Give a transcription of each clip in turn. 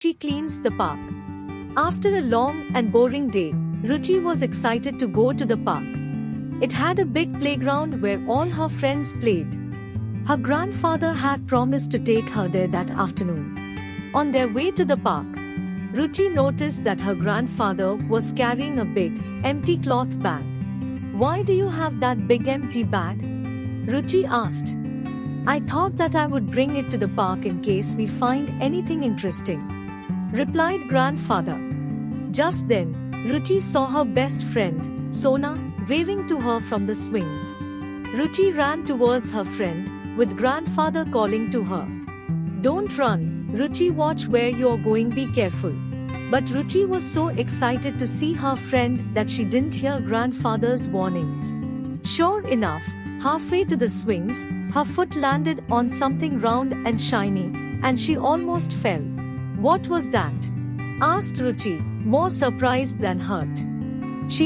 She cleans the park. After a long and boring day, Ruchi was excited to go to the park. It had a big playground where all her friends played. Her grandfather had promised to take her there that afternoon. On their way to the park, Ruchi noticed that her grandfather was carrying a big, empty cloth bag. "Why do you have that big empty bag?" Ruchi asked. "I thought that I would bring it to the park in case we find anything interesting," replied grandfather. Just then, Ruchi saw her best friend, Sona, waving to her from the swings. Ruchi ran towards her friend, with grandfather calling to her. "Don't run, Ruchi, watch where you're going, be careful." But Ruchi was so excited to see her friend that she didn't hear grandfather's warnings. Sure enough, halfway to the swings, her foot landed on something round and shiny, and she almost fell. "What was that?" asked Ruchi, more surprised than hurt. She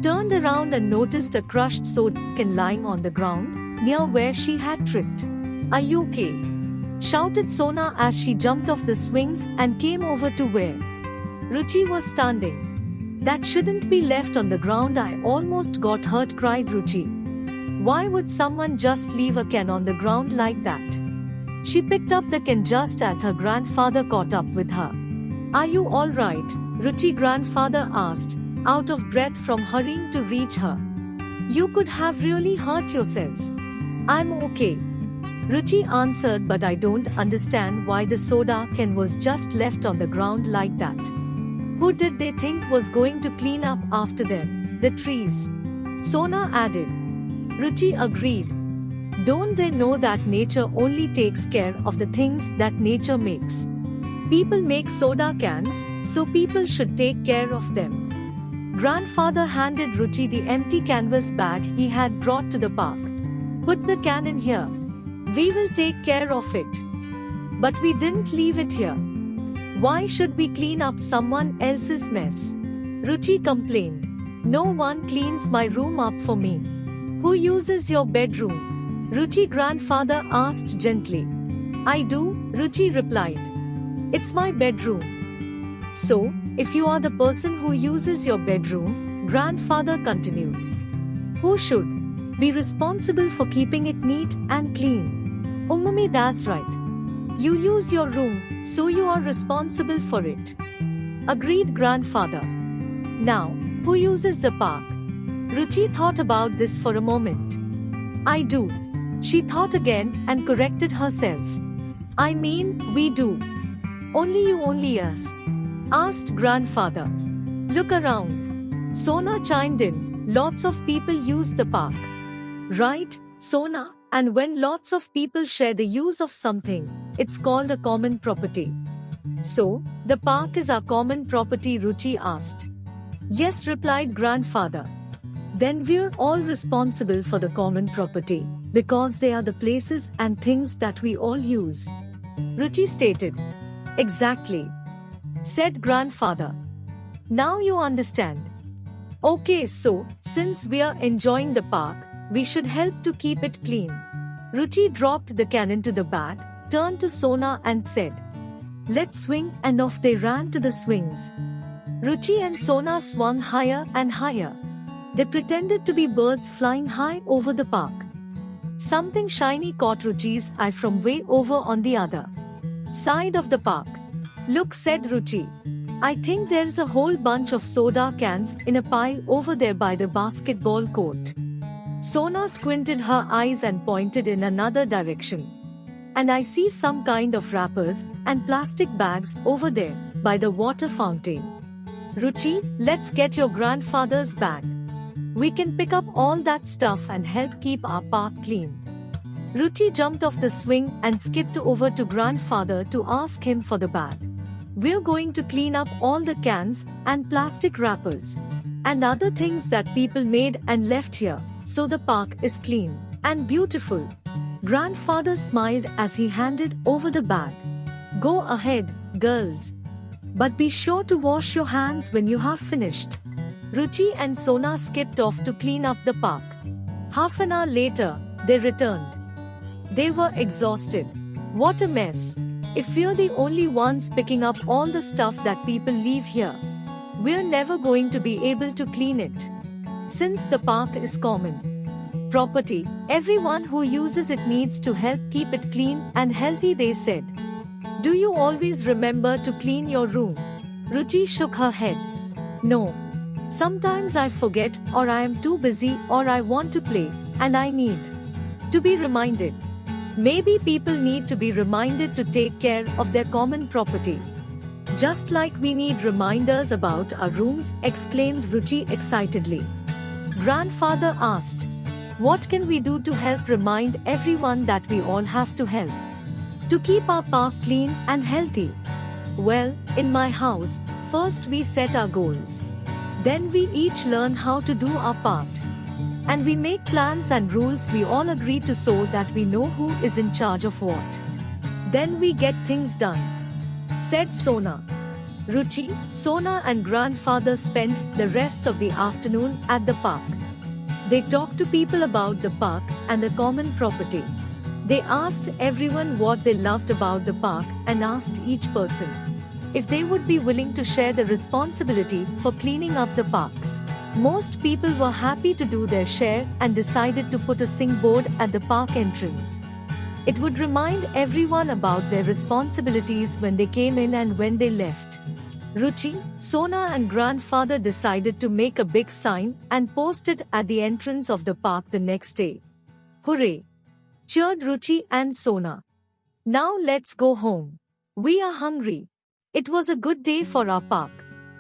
turned around and noticed a crushed soda can lying on the ground, near where she had tripped. "Are you okay?" shouted Sona as she jumped off the swings and came over to where Ruchi was standing. "That shouldn't be left on the ground, I almost got hurt," cried Ruchi. "Why would someone just leave a can on the ground like that?" She picked up the can just as her grandfather caught up with her. "Are you all right?" Ruchi grandfather asked, out of breath from hurrying to reach her. "You could have really hurt yourself." "I'm okay," Ruchi answered, "but I don't understand why the soda can was just left on the ground like that. Who did they think was going to clean up after them? The trees," Sona added. Ruchi agreed. "Don't they know that nature only takes care of the things that nature makes? People make soda cans, so people should take care of them." Grandfather handed Ruchi the empty canvas bag he had brought to the park. "Put the can in here. We will take care of it." "But we didn't leave it here. Why should we clean up someone else's mess?" Ruchi complained. "No one cleans my room up for me." "Who uses your bedroom?" Ruchi grandfather asked gently. "I do," Ruchi replied. "It's my bedroom." "So, if you are the person who uses your bedroom," grandfather continued, "who should be responsible for keeping it neat and clean?" "Mummy, that's right. You use your room, so you are responsible for it," agreed grandfather. "Now, who uses the park?" Ruchi thought about this for a moment. "I do," she thought again and corrected herself. "I mean, we do." "Only you, only us?" asked grandfather. "Look around," Sona chimed in. "Lots of people use the park." "Right, Sona, and when lots of people share the use of something, it's called a common property." "So, the park is our common property?" Ruchi asked. "Yes," replied grandfather. "Then we're all responsible for the common property, because they are the places and things that we all use," Ruchi stated. "Exactly," said grandfather. "Now you understand. Okay, so, since we are enjoying the park, we should help to keep it clean." Ruchi dropped the can into the bag, turned to Sona and said, "Let's swing," and off they ran to the swings. Ruchi and Sona swung higher and higher. They pretended to be birds flying high over the park. Something shiny caught Ruchi's eye from way over on the other side of the park. "Look," said Ruchi. "I think there's a whole bunch of soda cans in a pile over there by the basketball court." Sona squinted her eyes and pointed in another direction. "And I see some kind of wrappers and plastic bags over there, by the water fountain." "Ruchi, let's get your grandfather's bag. We can pick up all that stuff and help keep our park clean." Ruchi jumped off the swing and skipped over to grandfather to ask him for the bag. "We're going to clean up all the cans and plastic wrappers and other things that people made and left here, so the park is clean and beautiful." Grandfather smiled as he handed over the bag. "Go ahead, girls. But be sure to wash your hands when you have finished." Ruchi and Sona skipped off to clean up the park. Half an hour later, they returned. They were exhausted. "What a mess," If we're the only ones picking up all the stuff that people leave here, we're never going to be able to clean it. Since the park is common property, everyone who uses it needs to help keep it clean and healthy, they said. Do you always remember to clean your room? Ruchi shook her head. No. Sometimes I forget, or I am too busy, or I want to play, and I need to be reminded. Maybe people need to be reminded to take care of their common property. Just like we need reminders about our rooms, exclaimed Ruchi excitedly. Grandfather asked, what can we do to help remind everyone that we all have to help to keep our park clean and healthy? Well, in my house, first we set our goals. Then we each learn how to do our part. And we make plans and rules we all agree to so that we know who is in charge of what. Then we get things done, said Sona. Ruchi, Sona and grandfather spent the rest of the afternoon at the park. They talked to people about the park and the common property. They asked everyone what they loved about the park and asked each person if they would be willing to share the responsibility for cleaning up the park. Most people were happy to do their share and decided to put a signboard at the park entrance. It would remind everyone about their responsibilities when they came in and when they left. Ruchi, Sona and grandfather decided to make a big sign and post it at the entrance of the park the next day. Hooray! Cheered Ruchi and Sona. Now let's go home. We are hungry. It was a good day for our park.